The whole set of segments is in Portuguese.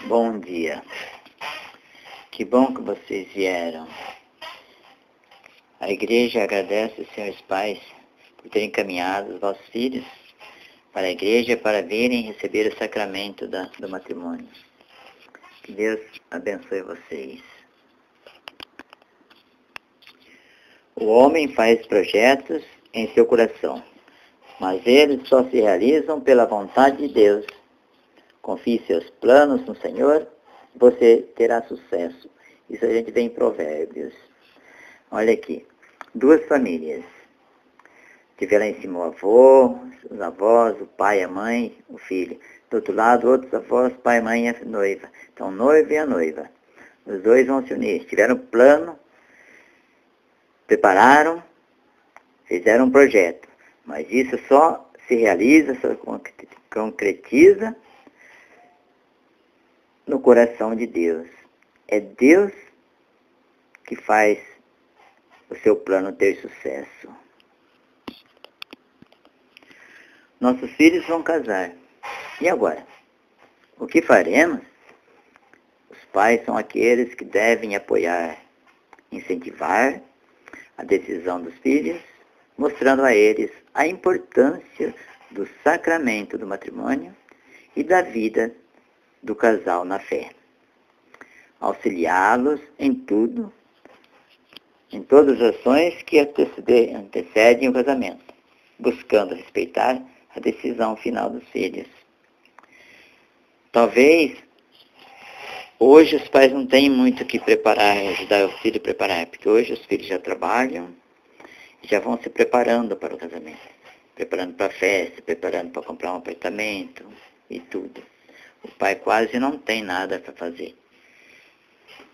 Bom dia. Que bom que vocês vieram. A igreja agradece aos senhores pais por terem encaminhado os vossos filhos para a igreja para virem receber o sacramento do matrimônio. Que Deus abençoe vocês. O homem faz projetos em seu coração, mas eles só se realizam pela vontade de Deus. Confie seus planos no Senhor, você terá sucesso. Isso a gente vê em Provérbios. Olha aqui, 2 famílias. Tiveram em cima o avô, os avós, o pai, a mãe, o filho. Do outro lado, outros avós, pai, mãe e a noiva. Então, o noivo e a noiva. Os dois vão se unir. Tiveram plano, prepararam, fizeram um projeto. Mas isso só se realiza, só concretiza no coração de Deus. É Deus que faz o seu plano ter sucesso. Nossos filhos vão casar. E agora? O que faremos? Os pais são aqueles que devem apoiar, incentivar a decisão dos filhos, mostrando a eles a importância do sacramento do matrimônio e da vida do casal na fé. Auxiliá-los em tudo, em todas as ações que antecedem o casamento, buscando respeitar a decisão final dos filhos. Talvez hoje os pais não tenham muito o que preparar, ajudar o filho a preparar, porque hoje os filhos já trabalham e já vão se preparando para o casamento, preparando para a festa, preparando para comprar um apartamento e tudo. O pai quase não tem nada para fazer.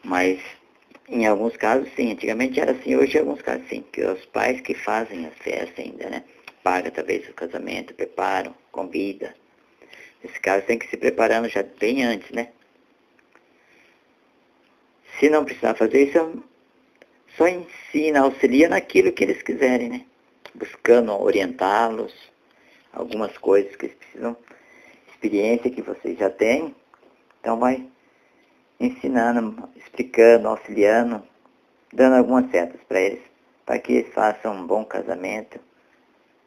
Mas, em alguns casos, sim. Antigamente era assim, hoje em alguns casos, sim. Porque os pais que fazem a festa ainda, né? Paga, talvez, o casamento, preparam, convida. Nesse caso, tem que se preparando já bem antes, né? Se não precisar fazer isso, só ensina, auxilia naquilo que eles quiserem, né? Buscando orientá-los, algumas coisas que eles precisam, experiência que vocês já têm, então vai ensinando, explicando, auxiliando, dando algumas setas para eles, para que eles façam um bom casamento,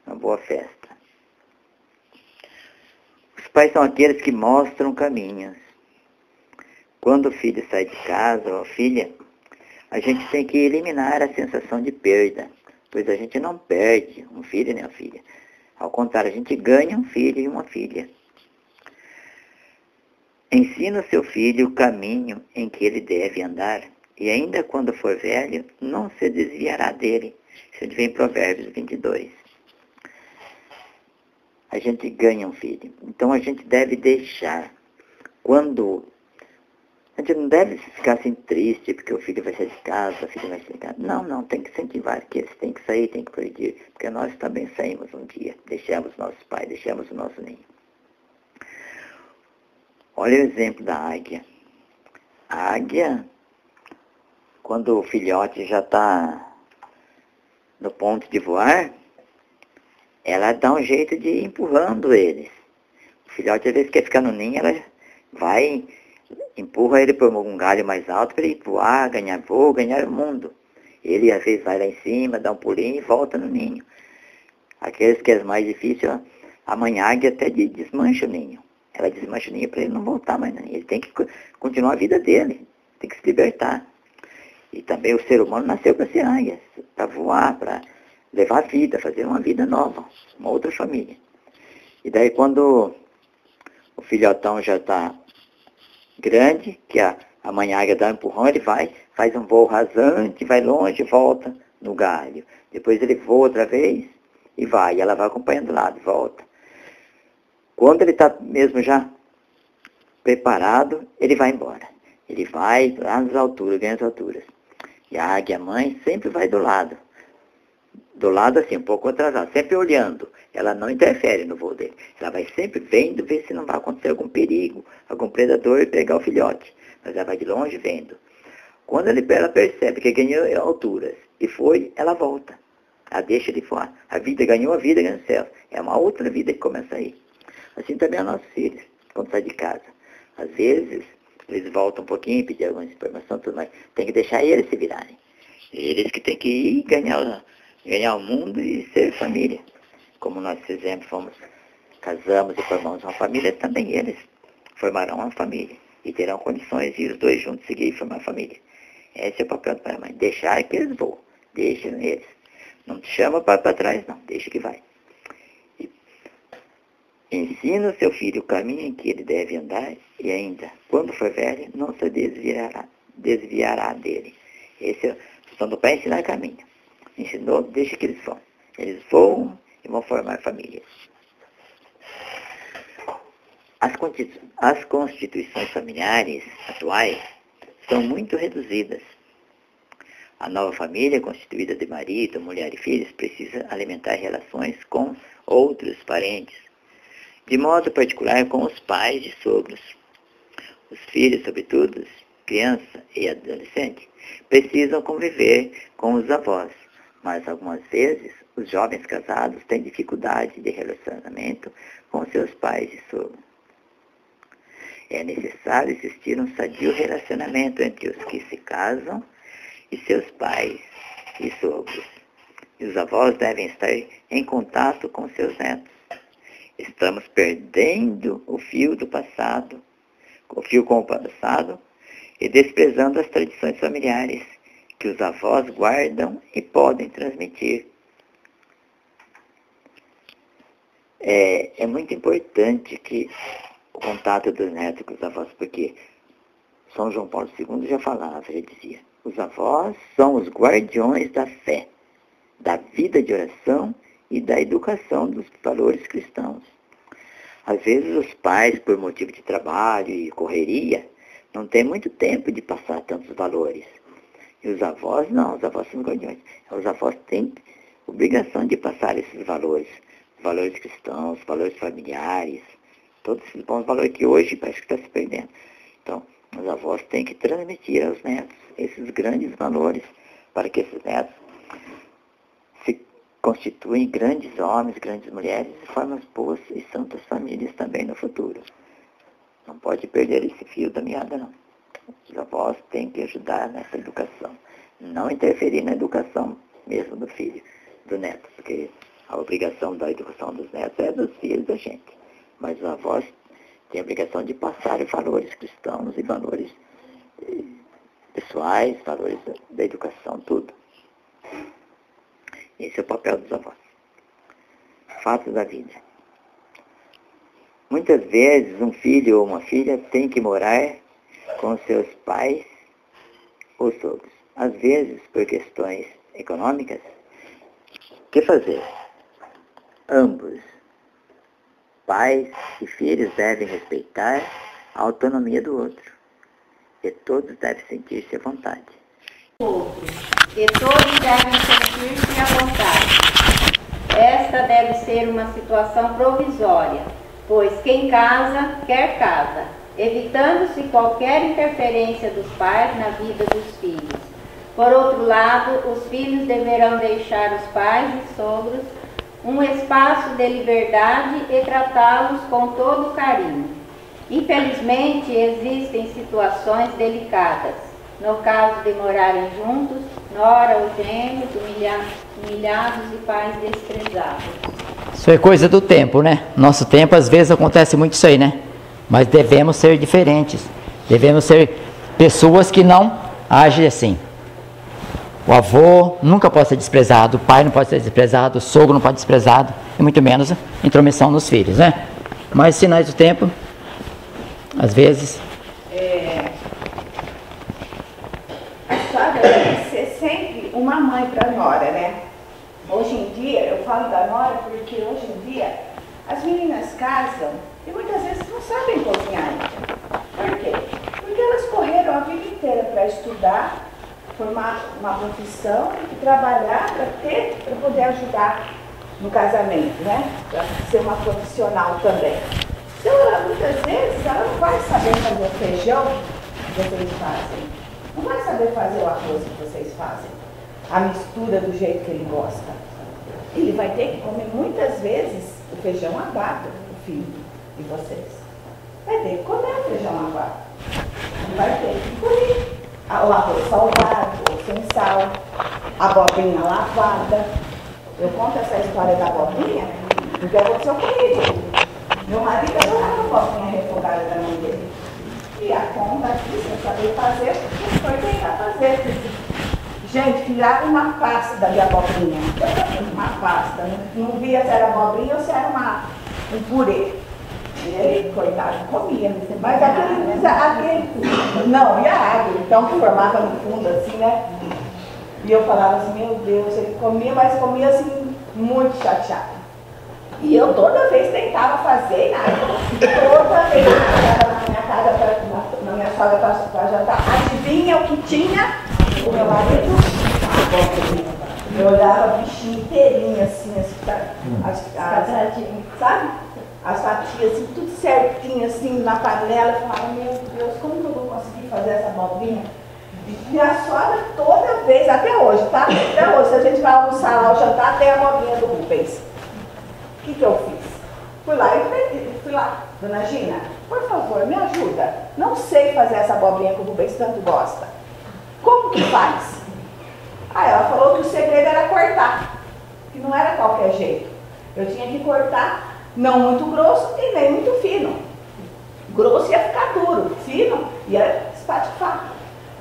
uma boa festa. Os pais são aqueles que mostram caminhos. Quando o filho sai de casa, ou a filha, a gente tem que eliminar a sensação de perda, pois a gente não perde um filho nem uma filha. Ao contrário, a gente ganha um filho e uma filha. Ensina o seu filho o caminho em que ele deve andar, e ainda quando for velho, não se desviará dele. Isso vem em Provérbios 22. A gente ganha um filho. Então a gente deve deixar. A gente não deve ficar assim triste porque o filho vai sair de casa, a filha vai sair de casa. Não, tem que incentivar, que eles têm que sair, têm que progredir, porque nós também saímos um dia, deixamos nossos pais, deixamos o nosso ninho. Olha o exemplo da águia. A águia, quando o filhote já está no ponto de voar, ela dá um jeito de ir empurrando eles. O filhote, às vezes, quer ficar no ninho, ela vai, empurra ele por um galho mais alto para ele voar, ganhar voo, ganhar o mundo. Ele, às vezes, vai lá em cima, dá um pulinho e volta no ninho. Aqueles que é mais difícil, a mãe águia até desmancha o ninho. Ela desmancha o ninho para ele não voltar mais no ninho. Ele tem que continuar a vida dele, tem que se libertar. E também o ser humano nasceu para ser águia, para voar, para levar a vida, fazer uma vida nova, uma outra família. E daí quando o filhotão já está grande, que a mãe águia dá um empurrão, ele vai, faz um voo rasante, vai longe, volta no galho. Depois ele voa outra vez e vai, e ela vai acompanhando do lado, volta. Quando ele está mesmo já preparado, ele vai embora. Ele vai lá nas alturas, ganha as alturas. E a águia mãe sempre vai do lado. Do lado assim, um pouco atrasado, sempre olhando. Ela não interfere no voo dele. Ela vai sempre vendo, ver se não vai acontecer algum perigo, algum predador e pegar o filhote. Mas ela vai de longe vendo. Quando ela percebe que ganhou alturas e foi, ela volta. Ela deixa de voar. A vida ganhou, a vida ganha o céu. É uma outra vida que começa aí. Assim também é nossos filhos, quando sai de casa. Às vezes, Eles voltam um pouquinho, pedir alguma informação, tudo mais. Tem que deixar eles se virarem. Eles que tem que ir ganhar o mundo e ser família. Como nós fizemos, casamos e formamos uma família, também eles formarão uma família. E terão condições de os dois juntos seguir e formar uma família. Esse é o papel do pai e mãe. Deixar que eles voam. Deixa eles. Não te chama para trás, não. Deixa que vai. Ensina o seu filho o caminho em que ele deve andar e ainda, quando for velho, não se desviará dele. Esse é a função do pai, ensinar caminho. Ensinou, deixa que eles vão. Eles voam e vão formar famílias. As constituições familiares atuais são muito reduzidas. A nova família, constituída de marido, mulher e filhos, precisa alimentar relações com outros parentes, de modo particular com os pais e sogros. Os filhos, sobretudo, criança e adolescente, precisam conviver com os avós, mas algumas vezes os jovens casados têm dificuldade de relacionamento com seus pais e sogros. É necessário existir um sadio relacionamento entre os que se casam e seus pais e sogros. E os avós devem estar em contato com seus netos. Estamos perdendo o fio com o passado e desprezando as tradições familiares que os avós guardam e podem transmitir. É muito importante que o contato dos netos com os avós, porque São João Paulo II já falava, ele dizia, os avós são os guardiões da fé, da vida de oração e da educação dos valores cristãos. Às vezes os pais, por motivo de trabalho e correria, não têm muito tempo de passar tantos valores. E os avós não, os avós são os guardiões. Os avós têm obrigação de passar esses valores cristãos, valores familiares, todos esses bons valores que hoje parece que está se perdendo. Então, os avós têm que transmitir aos netos esses grandes valores para que esses netos se constituem grandes homens, grandes mulheres e formem boas e santas famílias também no futuro. Não pode perder esse fio da meada, não. Os avós têm que ajudar nessa educação. Não interferir na educação mesmo do filho, do neto, porque a obrigação da educação dos netos é dos filhos da gente. Mas os avós têm a obrigação de passar valores cristãos e valores pessoais, valores da educação, tudo. Esse é o papel dos avós. Fatos da vida. Muitas vezes um filho ou uma filha tem que morar com seus pais ou sogros. Às vezes, por questões econômicas, o que fazer? Ambos, pais e filhos, devem respeitar a autonomia do outro. E todos devem sentir-se à vontade. E todos devem sentir-se à vontade. Esta deve ser uma situação provisória, pois quem casa, quer casa, evitando-se qualquer interferência dos pais na vida dos filhos. Por outro lado, os filhos deverão deixar os pais e sogros um espaço de liberdade e tratá-los com todo o carinho. Infelizmente, existem situações delicadas. No caso de morarem juntos, nora ou gêmeos, humilhados e pais desprezados. Isso é coisa do tempo, né? Nosso tempo, às vezes, acontece muito isso aí, né? Mas devemos ser diferentes. Devemos ser pessoas que não agem assim. O avô nunca pode ser desprezado, o pai não pode ser desprezado, o sogro não pode ser desprezado, e muito menos intromissão nos filhos, né? Mas sinais do tempo, às vezes... A senhora deve ser sempre uma mãe para a nora, né? Hoje em dia, eu falo da nora porque hoje em dia as meninas casam e muitas vezes não sabem cozinhar ainda. Por quê? Porque elas correram a vida inteira para estudar, formar uma profissão e trabalhar para poder ajudar no casamento, né? Para ser uma profissional também. Então, muitas vezes, ela não vai saber fazer o feijão que vocês fazem. Não vai saber fazer o arroz que vocês fazem. A mistura do jeito que ele gosta. Ele vai ter que comer muitas vezes o feijão aguado, o filho de vocês. Vai ter que comer o feijão aguado. vai ter que engolir. O arroz salgado, ou sem sal, a abobrinha lavada. Eu conto essa história da abobrinha porque aconteceu comigo. Meu marido adorava a abobrinha refogada da mãe dele. E a conta aqui, sem saber fazer, foi tentar fazer. Gente, tiraram uma pasta de abobrinha. Uma pasta. Não via se era abobrinha ou se era um purê. E ele, coitado, comia. Mas aquele não, e a água, então, que formava no fundo, assim, né? E eu falava assim, meu Deus, ele comia, mas comia assim, muito chateado. E eu toda vez tentava fazer nada. Toda vez que eu chegava na minha casa, na minha sogra para jantar, adivinha o que tinha? O meu marido? Eu olhava o bichinho inteirinho, assim, sabe? As fatias, assim, tudo certinho, assim, na panela. Eu falava, meu Deus, como que eu vou conseguir fazer essa abobrinha? E minha sogra toda vez, até hoje, tá? Até hoje, se a gente vai almoçar lá ou jantar, tem a abobrinha do Rubens. O que eu fiz? Fui lá, dona Gina, por favor, me ajuda. Não sei fazer essa abobrinha que o Rubens tanto gosta. Como que faz? Aí ela falou que o segredo era cortar, que não era qualquer jeito. Eu tinha que cortar não muito grosso e nem muito fino. Grosso ia ficar duro, fino ia espatifar.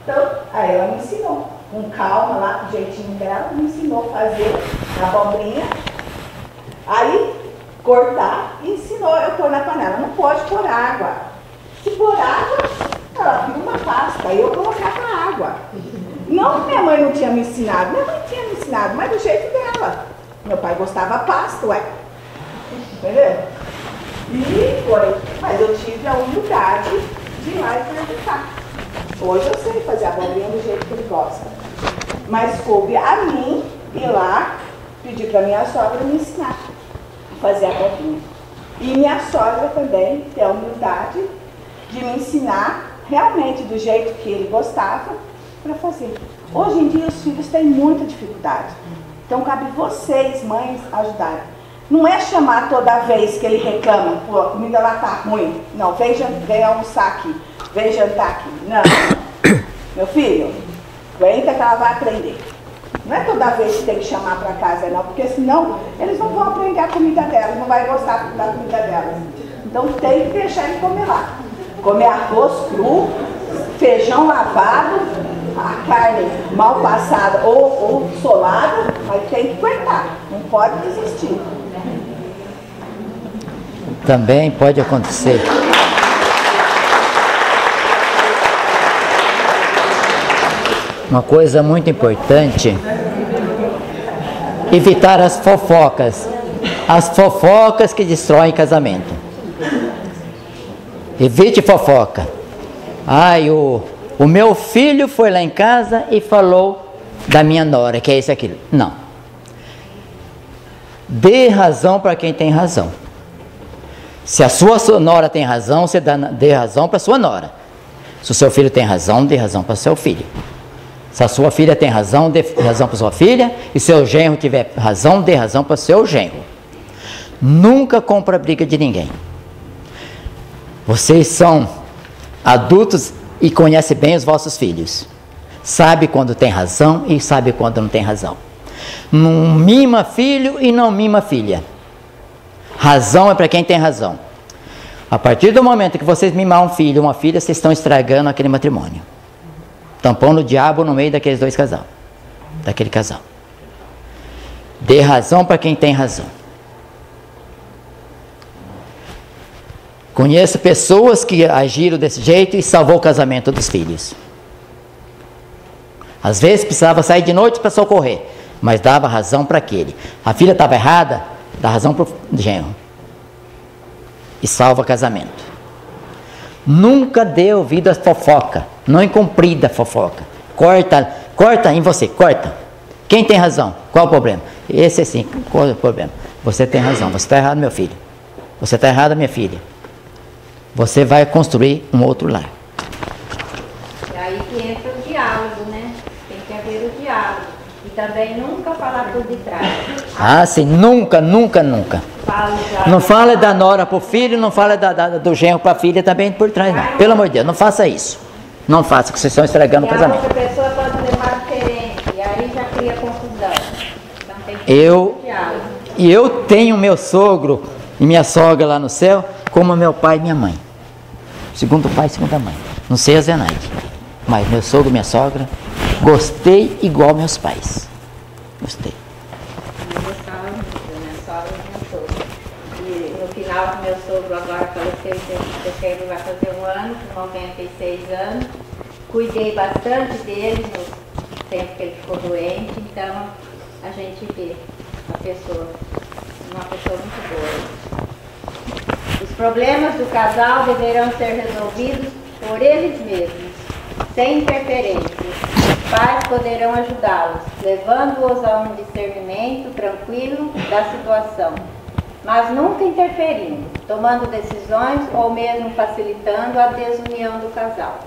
Então, aí ela me ensinou, com calma lá, com o jeitinho dela, me ensinou a fazer a abobrinha. Aí, cortar e ensinou eu pôr na panela. Não pode pôr água. Se pôr água, ela vira uma pasta. Aí eu colocava água. Não que minha mãe não tinha me ensinado. Minha mãe tinha me ensinado, mas do jeito dela. Meu pai gostava pasta, ué. Entendeu? E foi. Mas eu tive a humildade de ir lá e perguntar. Hoje eu sei fazer a abobrinha do jeito que ele gosta. Mas coube a mim ir lá pedir para minha sogra me ensinar a fazer a abobrinha. E minha sogra também tem a humildade de me ensinar realmente do jeito que ele gostava para fazer. Hoje em dia os filhos têm muita dificuldade. Então cabe vocês, mães, ajudarem. Não é chamar toda vez que ele reclama, pô, a comida lá tá ruim. Não, vem almoçar aqui, vem jantar aqui. Não. Meu filho, aguenta que ela vai aprender. Não é toda vez que tem que chamar para casa, não, porque senão eles não vão aprender a comida delas, não vai gostar da comida delas. Então tem que deixar ele comer lá. Comer arroz cru, feijão lavado, a carne mal passada ou solada, mas tem que aguentar, não pode desistir. Também pode acontecer. Uma coisa muito importante, evitar as fofocas. As fofocas que destroem casamento. Evite fofoca. Ai, o meu filho foi lá em casa e falou da minha nora, que é isso e aquilo. Não. Dê razão para quem tem razão. Se a sua nora tem razão, você dê razão para a sua nora. Se o seu filho tem razão, dê razão para o seu filho. Se a sua filha tem razão, dê razão para sua filha. E se seu genro tiver razão, dê razão para o seu genro. Nunca compra a briga de ninguém. Vocês são adultos e conhecem bem os vossos filhos. Sabe quando tem razão e sabe quando não tem razão. Não mima filho e não mima filha. Razão é para quem tem razão. A partir do momento que vocês mimar um filho ou uma filha, vocês estão estragando aquele matrimônio. Estão pondo o diabo no meio daqueles dois casal. Daquele casal. Dê razão para quem tem razão. Conheço pessoas que agiram desse jeito e salvou o casamento dos filhos. Às vezes precisava sair de noite para socorrer, mas dava razão para aquele. A filha estava errada, dá razão para o genro. E salva o casamento. Nunca dê ouvido à fofoca. Não é comprida a fofoca. Corta em você, corta. Quem tem razão? Qual o problema? Esse sim, qual é o problema? Você tem razão, você está errado, meu filho. Você está errada, minha filha. Você vai construir um outro lar. E aí que entra o diálogo, né? Tem que haver o diálogo. E também nunca falar por detrás. Ah, sim, nunca. Não fala da nora para o filho, não fala do genro para a filha também por trás, não. Pelo amor de Deus, não faça isso. Não faça, que vocês estão estragando o E a casamento. outra pessoa pode levar diferente, e aí já cria confusão. Então tem que ter Eu, diálogo. e eu tenho meu sogro e minha sogra lá no céu, como meu pai e minha mãe. Segundo o pai e segunda mãe. Não sei a Zenaide, mas meu sogro e minha sogra, gostei igual meus pais. Gostei. Eu gostava muito, minha sogra e meu sogro. E no final, meu sogro agora faleceu em setembro, vai fazer um ano, com 96 anos. Cuidei bastante dele no tempo que ele ficou doente, então a gente vê a pessoa, uma pessoa muito boa. Os problemas do casal deverão ser resolvidos por eles mesmos, sem interferência. Os pais poderão ajudá-los, levando-os a um discernimento tranquilo da situação, mas nunca interferindo, tomando decisões ou mesmo facilitando a desunião do casal.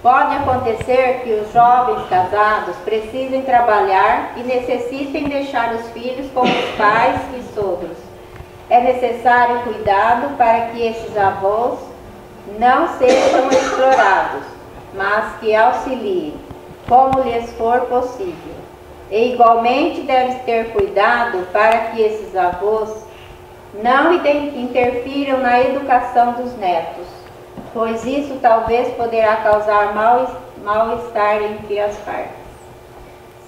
Pode acontecer que os jovens casados precisem trabalhar e necessitem deixar os filhos com os pais e sogros. É necessário cuidado para que esses avós não sejam explorados, mas que auxiliem, como lhes for possível. E igualmente deve ter cuidado para que esses avós não interfiram na educação dos netos, pois isso talvez poderá causar mal-estar entre as partes.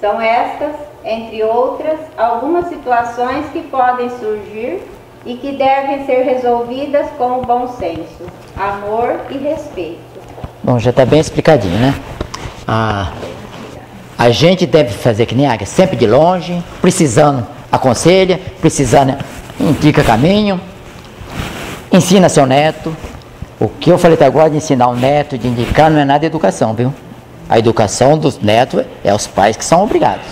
São estas, entre outras, algumas situações que podem surgir e que devem ser resolvidas com o bom senso, amor e respeito. Bom, já está bem explicadinho, né? A gente deve fazer que nem a águia, sempre de longe, precisando aconselha, precisando indica caminho, ensina seu neto. O que eu falei até agora de ensinar o neto, de indicar, não é nada de educação, viu? A educação dos netos é os pais que são obrigados.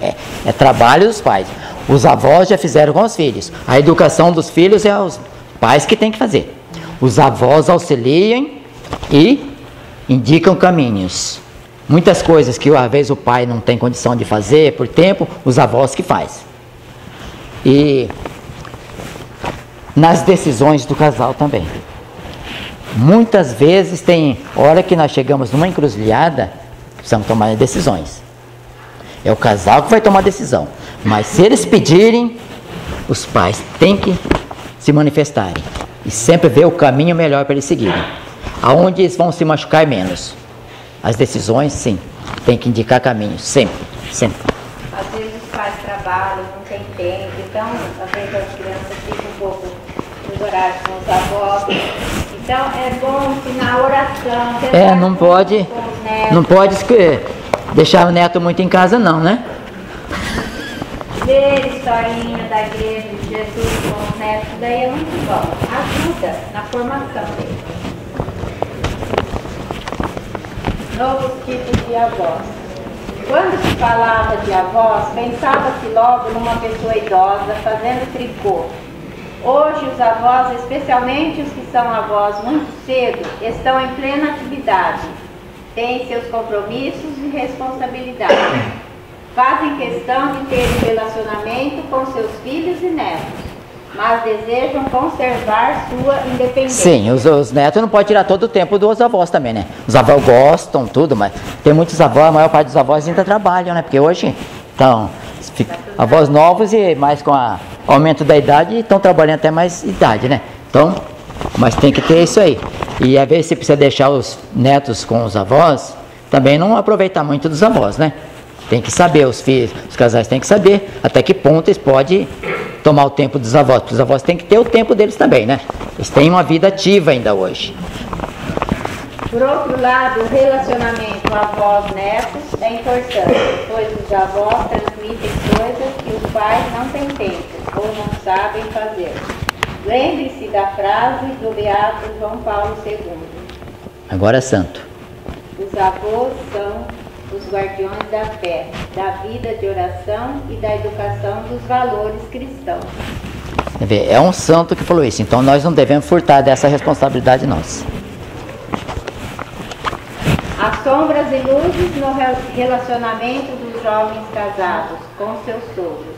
É trabalho dos pais. Os avós já fizeram com os filhos. A educação dos filhos é os pais que têm que fazer. Os avós auxiliam e indicam caminhos. Muitas coisas que às vezes o pai não tem condição de fazer por tempo, os avós que fazem. E nas decisões do casal também. Muitas vezes tem hora que nós chegamos numa encruzilhada, precisamos tomar decisões. É o casal que vai tomar a decisão. Mas se eles pedirem, os pais têm que se manifestarem. E sempre ver o caminho melhor para eles seguirem. Aonde eles vão se machucar menos. As decisões, sim, tem que indicar caminho, sempre, sempre. Às vezes os pais trabalham, não tem tempo, então às vezes as crianças ficam um pouco nos horários com os avós. Então é bom ensinar oração. Não pode deixar o neto muito em casa não, né? Ler historinha da igreja de Jesus com os netos, daí é muito bom. Ajuda na formação deles. Novos tipos de avós. Quando se falava de avós, pensava-se logo numa pessoa idosa fazendo tricô. Hoje os avós, especialmente os que são avós muito cedo, estão em plena atividade. Têm seus compromissos e responsabilidades. Fazem questão de ter um relacionamento com seus filhos e netos, mas desejam conservar sua independência. Sim, os netos não podem tirar todo o tempo dos avós também, né? Os avós gostam, tudo, mas tem muitos avós, a maior parte dos avós ainda trabalham, né? Porque hoje, então, avós novos e mais com o aumento da idade, estão trabalhando até mais idade, né? Então, mas tem que ter isso aí. E às vezes você precisa deixar os netos com os avós, também não aproveitar muito dos avós, né? Tem que saber, os filhos, os casais têm que saber até que ponto eles podem tomar o tempo dos avós, porque os avós têm que ter o tempo deles também, né? Eles têm uma vida ativa ainda hoje. Por outro lado, o relacionamento avós-netos é importante, pois os avós transmitem coisas que os pais não têm tempo ou não sabem fazer. Lembre-se da frase do beato João Paulo II. Agora é santo. Os avós são os guardiões da fé, da vida de oração e da educação dos valores cristãos. É um santo que falou isso, então nós não devemos furtar dessa responsabilidade nossa. As sombras e luzes no relacionamento dos jovens casados com seus sogros.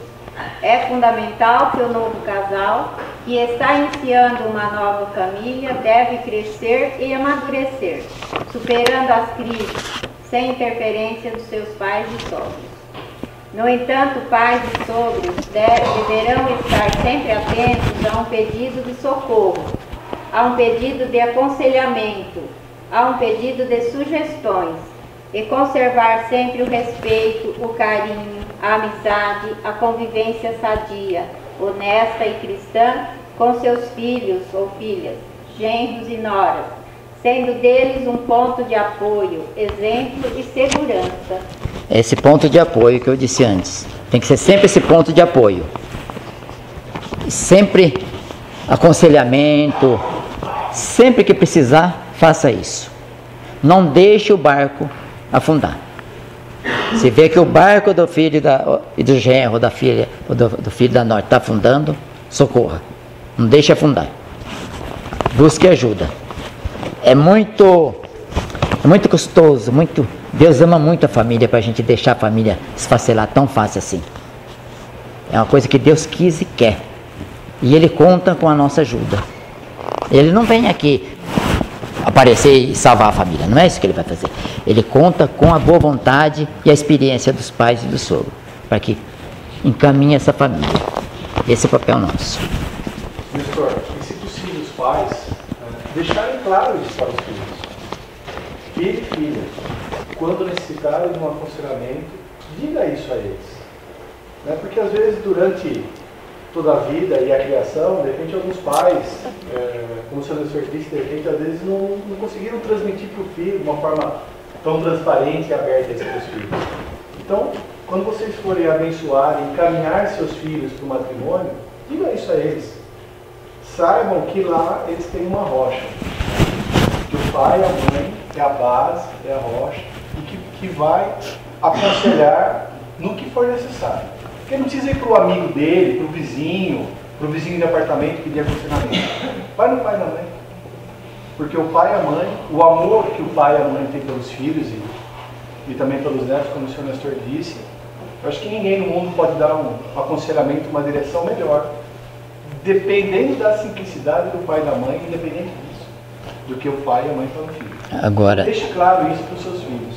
É fundamental que o novo casal que está iniciando uma nova família deve crescer e amadurecer, superando as crises, sem interferência dos seus pais e sogros. No entanto, pais e sogros deverão estar sempre atentos a um pedido de socorro, a um pedido de aconselhamento, a um pedido de sugestões, e conservar sempre o respeito, o carinho, a amizade, a convivência sadia, honesta e cristã com seus filhos ou filhas, genros e noras, sendo deles um ponto de apoio, exemplo e segurança. Esse ponto de apoio que eu disse antes, tem que ser sempre esse ponto de apoio. Sempre aconselhamento, sempre que precisar, faça isso. Não deixe o barco afundar. Se vê que o barco do filho e do genro, da filha, ou do filho da nora está afundando, socorra. Não deixe afundar. Busque ajuda. É muito custoso, Deus ama muito a família para a gente deixar a família esfacelar tão fácil assim. É uma coisa que Deus quis e quer. E Ele conta com a nossa ajuda. Ele não vem aqui aparecer e salvar a família, não é isso que Ele vai fazer. Ele conta com a boa vontade e a experiência dos pais e do sogro, para que encaminhe essa família. Esse é o papel nosso. Nestor, e se possível os pais deixarem claro isso para os filhos. Filho e filha, quando necessitarem de um aconselhamento, diga isso a eles. Porque às vezes durante toda a vida e a criação, de repente alguns pais, como o senhor disse, de repente às vezes não conseguiram transmitir para o filho de uma forma tão transparente e aberta isso para os filhos. Então, quando vocês forem abençoar e encaminhar seus filhos para o matrimônio, diga isso a eles. Saibam que lá eles têm uma rocha. Que o pai e a mãe é a base, é a rocha, e que vai aconselhar no que for necessário. Porque não precisa ir para o amigo dele, para o vizinho de apartamento pedir aconselhamento. Vai no pai e na mãe. Porque o pai e a mãe, o amor que o pai e a mãe têm pelos filhos e também pelos netos, como o senhor Nestor disse, eu acho que ninguém no mundo pode dar um aconselhamento, uma direção melhor, dependendo da simplicidade do pai e da mãe, independente disso, do que o pai e a mãe para o filho. Agora, deixe claro isso para os seus filhos,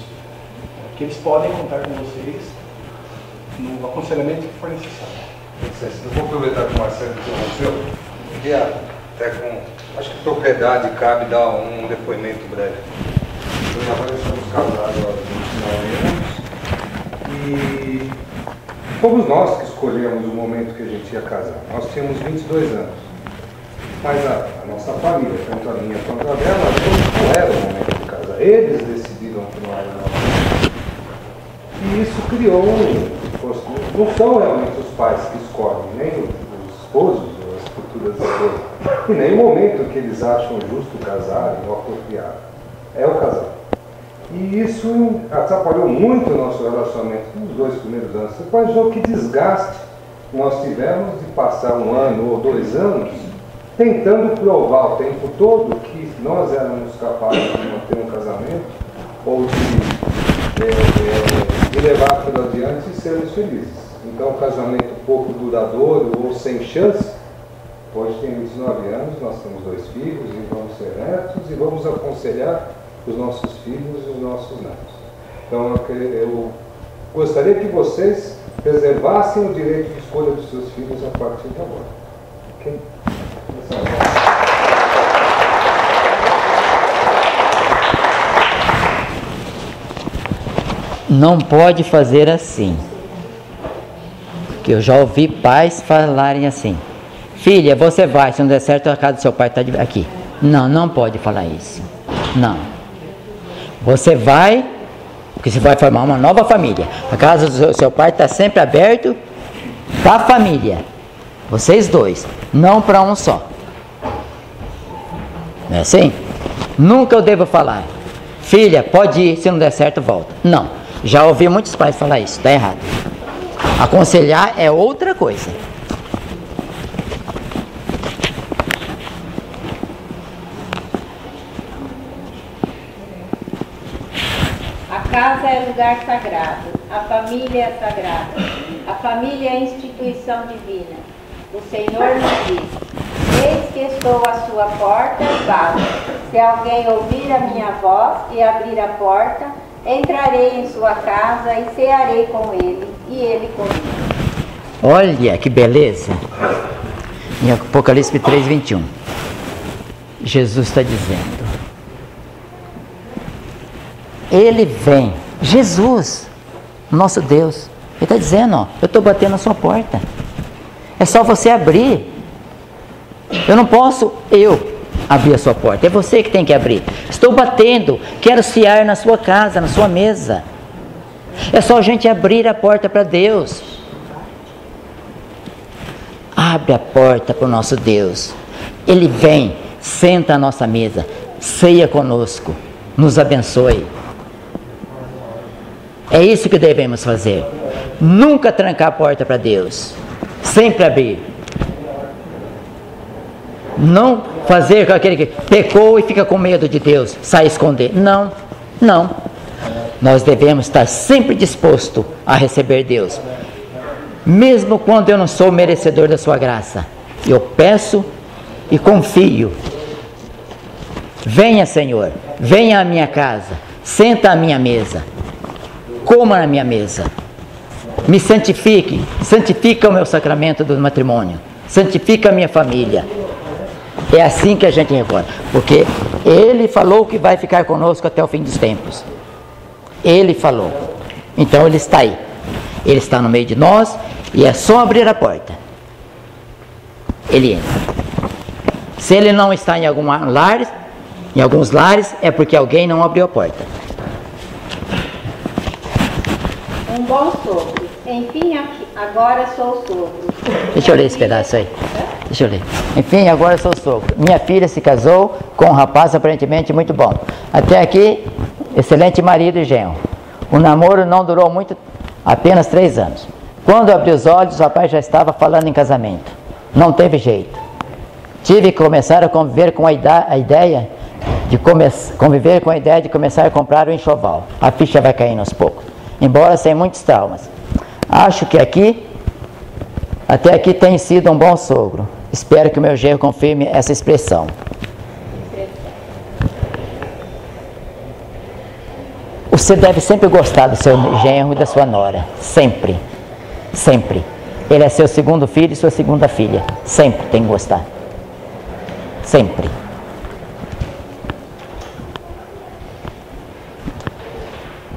que eles podem contar com vocês no aconselhamento que for necessário. Eu vou aproveitar que o Marcelo interrompeu, queria até com, acho que propriedade cabe dar um depoimento breve. Eu e a Maria somos casados há 29 anos e fomos nós que escolhemos o momento que a gente ia casar. Nós tínhamos 22 anos, mas a nossa família, tanto a minha quanto a dela, não era o momento de casar. Eles decidiram que não era o momento. E isso criou não são realmente os pais que escolhem, nem os esposos ou as futuras esposas, e nem o momento que eles acham justo casarem ou apropriado. É o casal. E isso atrapalhou muito o nosso relacionamento nos 2 primeiros anos. Você pode ver que desgaste nós tivemos de passar 1 ano ou 2 anos tentando provar o tempo todo que nós éramos capazes de manter um casamento ou de levar tudo adiante e sermos felizes. Então, um casamento pouco duradouro ou sem chance, hoje tem 29 anos, nós temos 2 filhos e vamos ser netos e vamos aconselhar os nossos filhos e os nossos netos. Então, eu gostaria que vocês preservassem o direito de escolha dos seus filhos a partir de agora. Ok? não pode fazer assim. Que eu já ouvi pais falarem assim: filha, você vai, se não der certo, a casa do seu pai está aqui. Não, não pode falar isso. Não. Você vai, porque você vai formar uma nova família. A casa do seu pai está sempre aberta para a família. Vocês dois, não para um só. Não é assim? Nunca eu devo falar: filha, pode ir, se não der certo, volta. Não. Já ouvi muitos pais falar isso, está errado. Aconselhar é outra coisa. A casa é lugar sagrado, a família é sagrada, a família é instituição divina. O Senhor nos diz: que estou à sua porta e bato. Se alguém ouvir a minha voz e abrir a porta, entrarei em sua casa e cearei com ele, e ele comigo. Olha que beleza! Em Apocalipse 3:21, Jesus está dizendo, Ele vem, Jesus, nosso Deus, Ele está dizendo, ó, eu estou batendo na sua porta, é só você abrir. Eu não posso abrir a sua porta, é você que tem que abrir. Estou batendo, quero cear na sua casa, na sua mesa. É só a gente abrir a porta para Deus. Abre a porta para o nosso Deus. Ele vem, senta à nossa mesa, ceia conosco, nos abençoe. É isso que devemos fazer. Nunca trancar a porta para Deus, sempre abrir. Não fazer com aquele que pecou e fica com medo de Deus, sai esconder. Não, não. Nós devemos estar sempre disposto a receber Deus. Mesmo quando eu não sou merecedor da sua graça, eu peço e confio. Venha, Senhor, venha à minha casa, senta à minha mesa, coma na minha mesa, me santifique, santifica o meu sacramento do matrimônio, santifica a minha família. É assim que a gente recorda, porque Ele falou que vai ficar conosco até o fim dos tempos. Ele falou, então Ele está aí, Ele está no meio de nós, e é só abrir a porta, Ele entra. Se Ele não está em alguns lares, é porque alguém não abriu a porta. Um bom sogro, enfim, agora sou sogro. Deixa eu ler esse pedaço aí. Deixa eu ler. Enfim, agora sou sogro. Minha filha se casou com um rapaz aparentemente muito bom. Até aqui, excelente marido e genro. O namoro não durou muito, apenas 3 anos. Quando abri os olhos, o rapaz já estava falando em casamento. Não teve jeito. Tive que começar a conviver com a ideia de começar a comprar o enxoval. A ficha vai caindo aos poucos, embora sem muitos traumas. Acho que até aqui tem sido um bom sogro. Espero que o meu genro confirme essa expressão. Você deve sempre gostar do seu genro e da sua nora. Sempre. Sempre. Ele é seu segundo filho e sua segunda filha. Sempre tem que gostar. Sempre.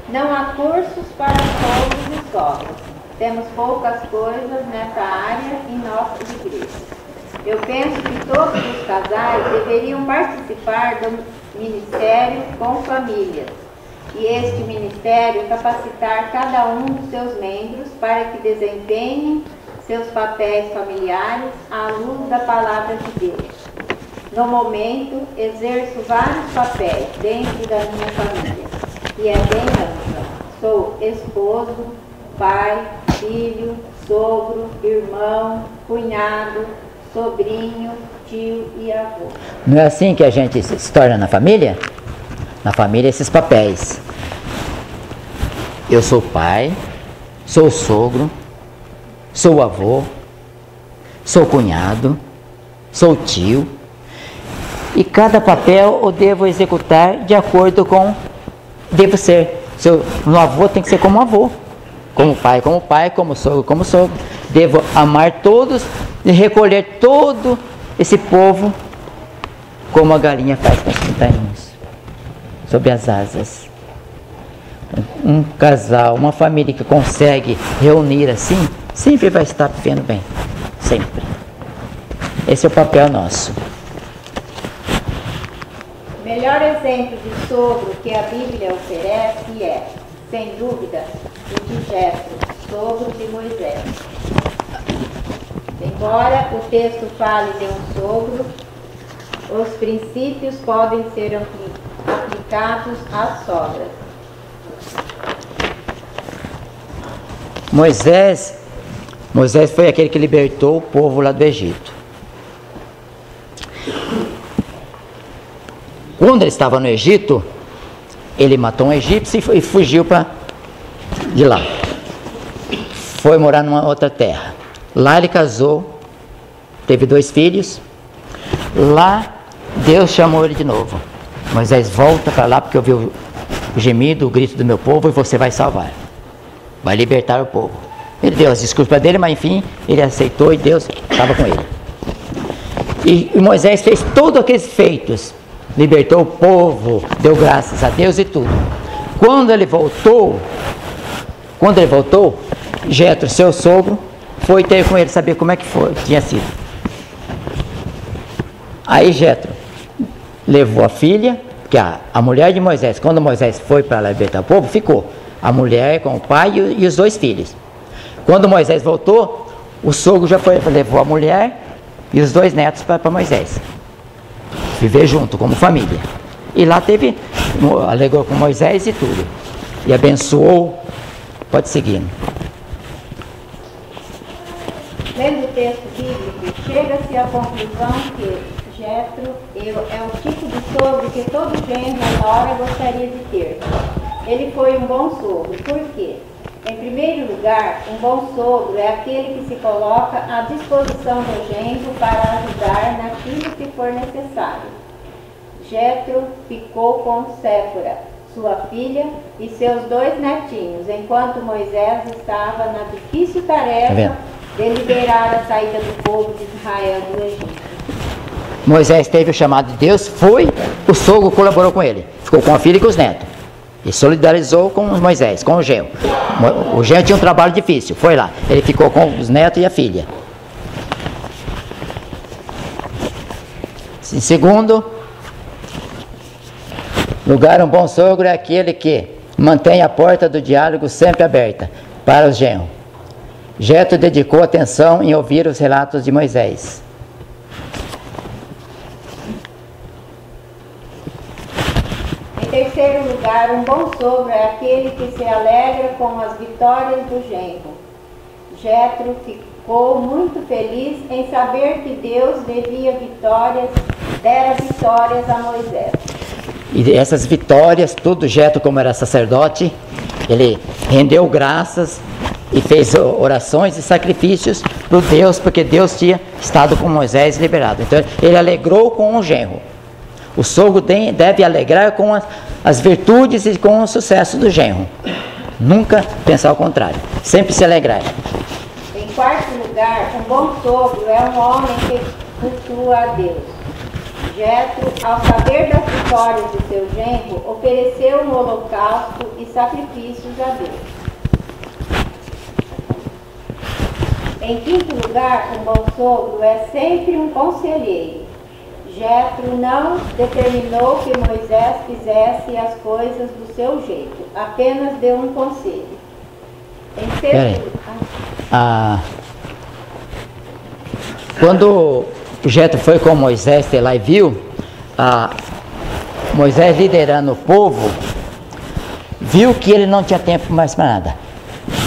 Não há cursos para sogros e sogras. Temos poucas coisas nessa área em nossas igrejas. Eu penso que todos os casais deveriam participar do ministério com famílias. E este ministério capacitar cada um dos seus membros para que desempenhem seus papéis familiares à luz da palavra de Deus. No momento, exerço vários papéis dentro da minha família, e é bem ampla. Sou esposo, pai, filho, sogro, irmão, cunhado, sobrinho, tio e avô. Não é assim que a gente se torna na família? Na família, esses papéis. Eu sou pai, sou sogro, sou avô, sou cunhado, sou tio. E cada papel eu devo executar de acordo com... Devo ser. No avô tem que ser como avô. Como pai, como sogro. Devo amar todos e recolher todo esse povo como a galinha faz com os pintainhos, sob as asas. Um casal, uma família que consegue reunir assim, sempre vai estar vivendo bem. Sempre. Esse é o papel nosso. Melhor exemplo de sogro que a Bíblia oferece é, sem dúvida, o de Jetro, sogro de Moisés. Embora o texto fale de um sogro, os princípios podem ser aplicados às sogras. Moisés foi aquele que libertou o povo lá do Egito. Quando ele estava no Egito, ele matou um egípcio e fugiu de lá. Foi morar numa outra terra. Lá ele casou, teve 2 filhos. Lá, Deus chamou ele de novo. Moisés, volta para lá, porque eu vi o gemido, o grito do meu povo, e você vai salvar. Vai libertar o povo. Ele deu as desculpas dele, mas enfim, ele aceitou e Deus estava com ele. E Moisés fez todos aqueles feitos. Libertou o povo, deu graças a Deus e tudo. Quando ele voltou, Jetro, seu sogro, foi ter com ele saber como é que tinha sido. Aí Jetro levou a filha, porque a mulher de Moisés, quando Moisés foi para libertar o povo, ficou a mulher com o pai e os 2 filhos. Quando Moisés voltou, o sogro já levou a mulher e os 2 netos para Moisés viver junto, como família. E lá alegou com Moisés e tudo. E abençoou. Pode seguir. Lendo o texto bíblico, chega-se à conclusão que Jetro é o tipo de sogro que todo genro ou nora gostaria de ter. Ele foi um bom sogro. Por quê? Em primeiro lugar, um bom sogro é aquele que se coloca à disposição do genro para ajudar naquilo que for necessário. Jetro ficou com Séfora, sua filha, e seus 2 netinhos, enquanto Moisés estava na difícil tarefa de liberar a saída do povo de Israel do Egito. Moisés teve o chamado de Deus, o sogro colaborou com ele, ficou com a filha e com os netos. E solidarizou com Moisés, com o genro. O genro tinha um trabalho difícil, foi lá. Ele ficou com os netos e a filha. Em segundo lugar, um bom sogro é aquele que mantém a porta do diálogo sempre aberta para os genros. Jetro dedicou atenção em ouvir os relatos de Moisés. Em terceiro lugar, um bom sogro é aquele que se alegra com as vitórias do genro. Jetro ficou muito feliz em saber que Deus dera vitórias a Moisés. E essas vitórias, tudo Jetro, como era sacerdote, ele rendeu graças e fez orações e sacrifícios para Deus, porque Deus tinha estado com Moisés liberado. Então ele alegrou com o genro. O sogro deve alegrar com as virtudes e com o sucesso do genro. Nunca pensar ao contrário. Sempre se alegrar. Em quarto lugar, um bom sogro é um homem que cultua a Deus. Jetro, ao saber das vitórias de seu genro, ofereceu um holocausto e sacrifícios a Deus. Em quinto lugar, um bom sogro é sempre um conselheiro. Jetro não determinou que Moisés fizesse as coisas do seu jeito, apenas deu um conselho. Em sexto... Quando Jetro foi com Moisés lá e viu Moisés liderando o povo, viu que ele não tinha tempo mais para nada.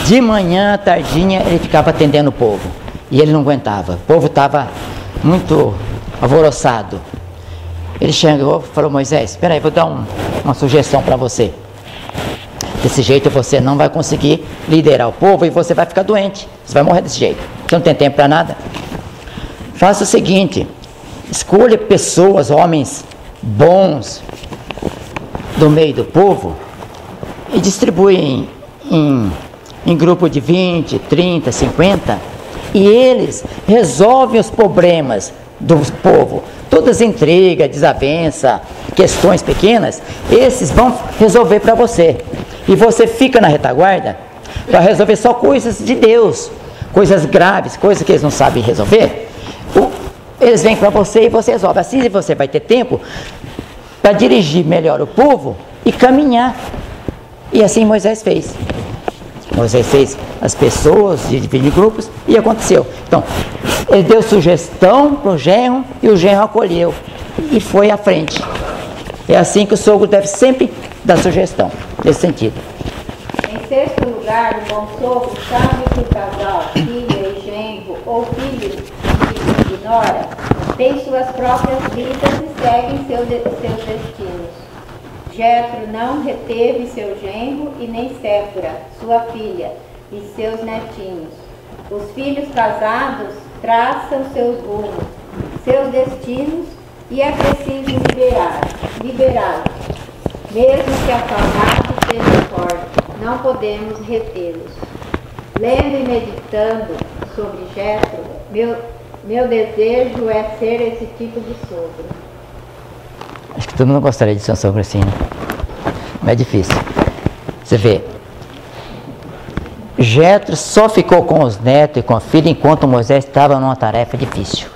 De manhã, tardinha, ele ficava atendendo o povo e ele não aguentava. O povo estava muito alvoroçado. Ele chegou e falou: Moisés, espera aí, vou dar uma sugestão para você. Desse jeito você não vai conseguir liderar o povo e você vai ficar doente. Você vai morrer desse jeito. Você não tem tempo para nada. Faça o seguinte: escolha pessoas, homens bons do meio do povo e distribui em grupo de 20, 30, 50, e eles resolvem os problemas do povo. Todas as intrigas, desavenças, questões pequenas, esses vão resolver para você. E você fica na retaguarda para resolver só coisas de Deus, coisas graves, coisas que eles não sabem resolver. Eles vêm para você e você resolve. Assim você vai ter tempo para dirigir melhor o povo e caminhar. E assim Moisés fez. Moisés fez as pessoas dividir em grupos e aconteceu. Então, ele deu sugestão para o genro e o genro acolheu e foi à frente. É assim que o sogro deve sempre dar sugestão, nesse sentido. Em sexto lugar, o bom sogro sabe que o casal, filha e genro, ou filho e nora, tem suas próprias vidas e seguem seus destinos. Jetro não reteve seu genro e nem Séfora, sua filha, e seus netinhos. Os filhos casados traçam seus rumos, seus destinos e é preciso liberá-los. Mesmo que acalmados sejam fortes, não podemos retê-los. Lendo e meditando sobre Jétro, meu desejo é ser esse tipo de sogro. Acho que todo mundo gostaria de ser um sogro assim, né? Mas é difícil. Você vê, Jétro só ficou com os netos e com a filha enquanto Moisés estava numa tarefa difícil,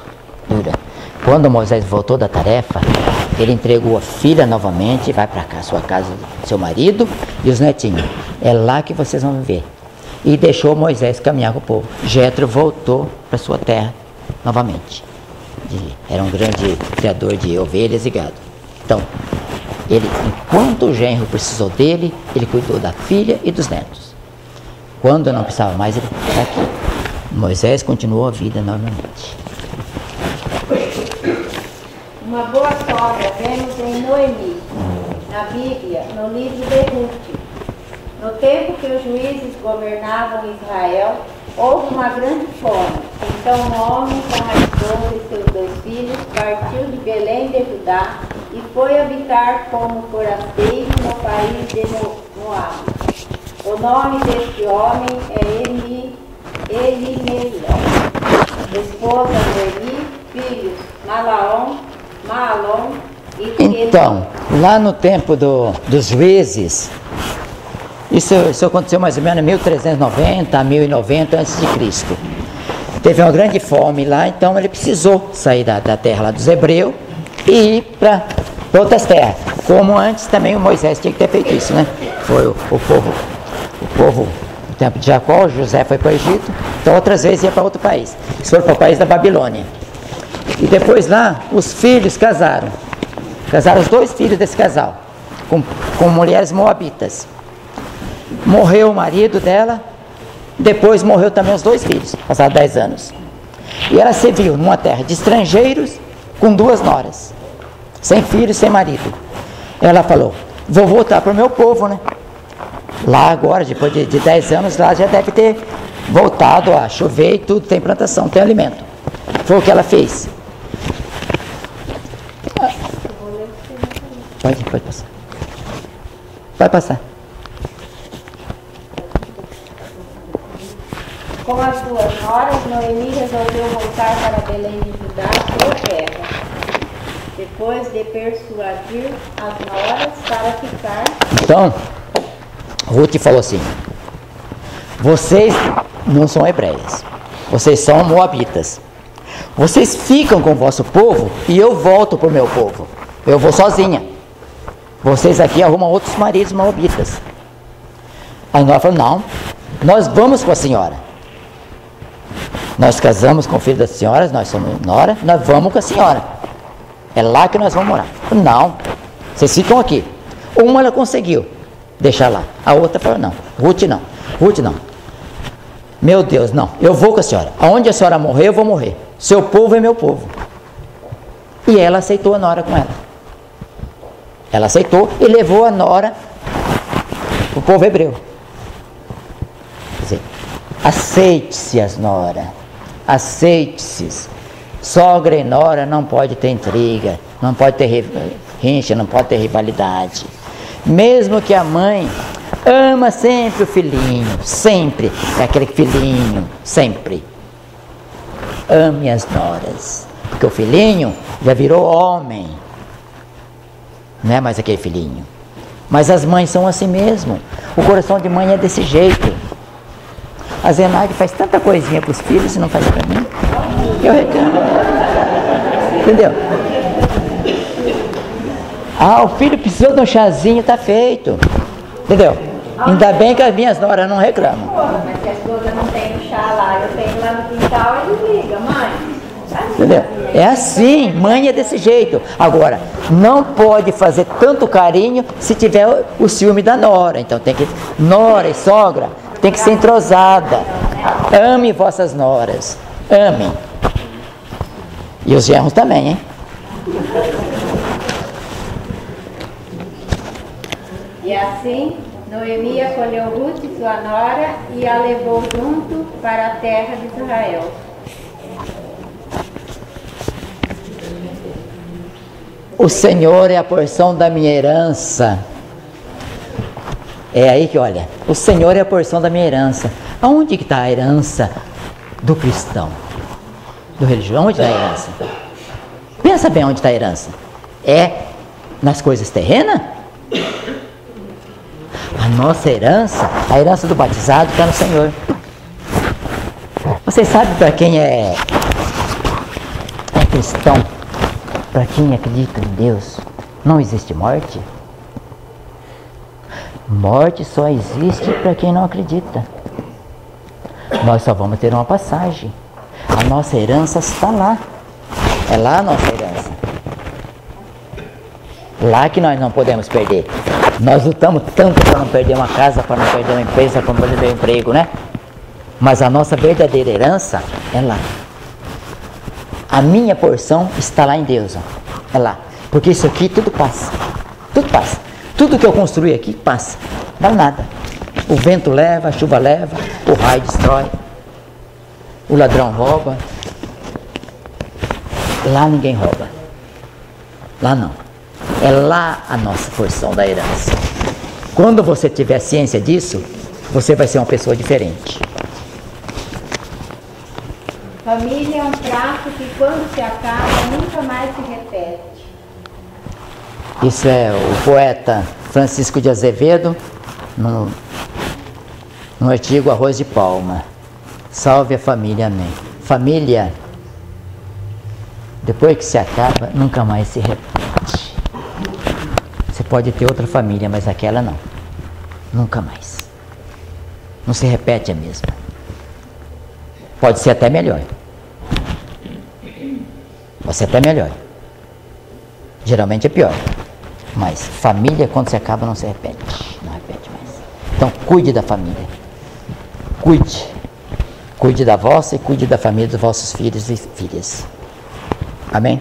dura. Quando Moisés voltou da tarefa, ele entregou a filha novamente, vai para cá, sua casa, seu marido e os netinhos. É lá que vocês vão viver. E deixou Moisés caminhar com o povo. Jétro voltou para sua terra novamente. Era um grande criador de ovelhas e gado. Então, ele, enquanto o genro precisou dele, ele cuidou da filha e dos netos. Quando não precisava mais, ele está aqui. Moisés continuou a vida normalmente. Uma boa sogra vemos em Noemi, na Bíblia, no livro de Ruth. No tempo que os juízes governavam Israel, houve uma grande fome. Então o homem, com a esposa e seus 2 filhos, partiu de Belém de Judá e foi habitar como forasteiro no país de Moab. O nome deste homem é Elimelec, esposa Noemi, filhos Maalon e Então, lá no tempo dos juízes, isso aconteceu mais ou menos em 1390 a 1090 a.C. Teve uma grande fome lá, então ele precisou sair da terra lá dos hebreus e ir para outras terras. Como antes também o Moisés tinha que ter feito isso, né? Foi o povo no tempo de Jacó, José foi para o Egito, então outras vezes ia para outro país. Eles foram para o país da Babilônia. E depois lá, os filhos casaram. Casaram os 2 filhos desse casal, com mulheres moabitas. Morreu o marido dela, depois morreu também os 2 filhos, passaram 10 anos. E ela se viu numa terra de estrangeiros, com 2 noras, sem filhos, sem marido. Ela falou, vou voltar para o meu povo, né? Lá agora, depois de 10 anos, lá já deve ter voltado a chover e tudo, tem plantação, tem alimento. Foi o que ela fez. Pode passar. Vai passar. Com as 2 noras, Noemi resolveu voltar para Belém de Judá, sua terra. Depois de persuadir as noras para ficar. Então, Ruth falou assim: vocês não são hebreias, vocês são moabitas. Vocês ficam com o vosso povo e eu volto para o meu povo. Eu vou sozinha. Vocês aqui arrumam outros maridos moabitas. A nora falou, não, nós vamos com a senhora. Nós casamos com o filho das senhoras, nós somos nora, nós vamos com a senhora. É lá que nós vamos morar. Não, vocês ficam aqui. Uma ela conseguiu deixar lá, a outra falou, não, Ruth não. Meu Deus, não, eu vou com a senhora. Aonde a senhora morrer, eu vou morrer. Seu povo é meu povo. E ela aceitou a nora com ela. Ela aceitou e levou a nora para o povo hebreu. Quer dizer, aceite-se as noras, aceite-se. Sogra e nora não pode ter intriga, não pode ter rincha, não pode ter rivalidade. Mesmo que a mãe ama sempre o filhinho, sempre, é aquele filhinho, sempre. Ame as noras, porque o filhinho já virou homem. Não é mais aquele filhinho. Mas as mães são assim mesmo. O coração de mãe é desse jeito. A Zenaide faz tanta coisinha para os filhos e não faz para mim. Eu reclamo. Entendeu? Ah, o filho precisou de um chazinho, tá feito. Entendeu? Ainda bem que as minhas noras não reclamam. Mas se a esposa não tem o chá lá, eu tenho lá no quintal, ele liga, mãe. Entendeu? É assim, mãe é desse jeito. Agora, não pode fazer tanto carinho se tiver o ciúme da nora. Então tem que, nora e sogra, tem que ser entrosada. Ame vossas noras, amem. E os genros também, hein? E assim, Noemi acolheu Ruth, sua nora, e a levou junto para a terra de Israel. O Senhor é a porção da minha herança. É aí que olha, o Senhor é a porção da minha herança. Aonde que está a herança do cristão? Do religioso? Onde está a herança? Pensa bem onde está a herança. É nas coisas terrenas? A nossa herança, a herança do batizado está no Senhor. Você sabe para quem é cristão, para quem acredita em Deus, não existe morte? Morte só existe para quem não acredita. Nós só vamos ter uma passagem. A nossa herança está lá. É lá a nossa herança. Lá que nós não podemos perder. Nós lutamos tanto para não perder uma casa, para não perder uma empresa, para não perder um emprego, né? Mas a nossa verdadeira herança é lá. A minha porção está lá em Deus, ó. É lá. Porque isso aqui tudo passa. Tudo passa. Tudo que eu construí aqui passa. Não dá nada. O vento leva, a chuva leva, o raio destrói. O ladrão rouba. Lá ninguém rouba. Lá não. É lá a nossa porção da herança. Quando você tiver ciência disso, você vai ser uma pessoa diferente. Família é um prato que quando se acaba nunca mais se repete. Isso é o poeta Francisco de Azevedo no artigo Arroz de Palma. Salve a família, amém. Família, depois que se acaba, nunca mais se repete. Você pode ter outra família, mas aquela não. Nunca mais. Não se repete a mesma. Pode ser até melhor. Pode ser até melhor. Geralmente é pior. Mas família, quando se acaba, não se repete. Não repete mais. Então, cuide da família. Cuide. Cuide da vossa e cuide da família dos vossos filhos e filhas. Amém?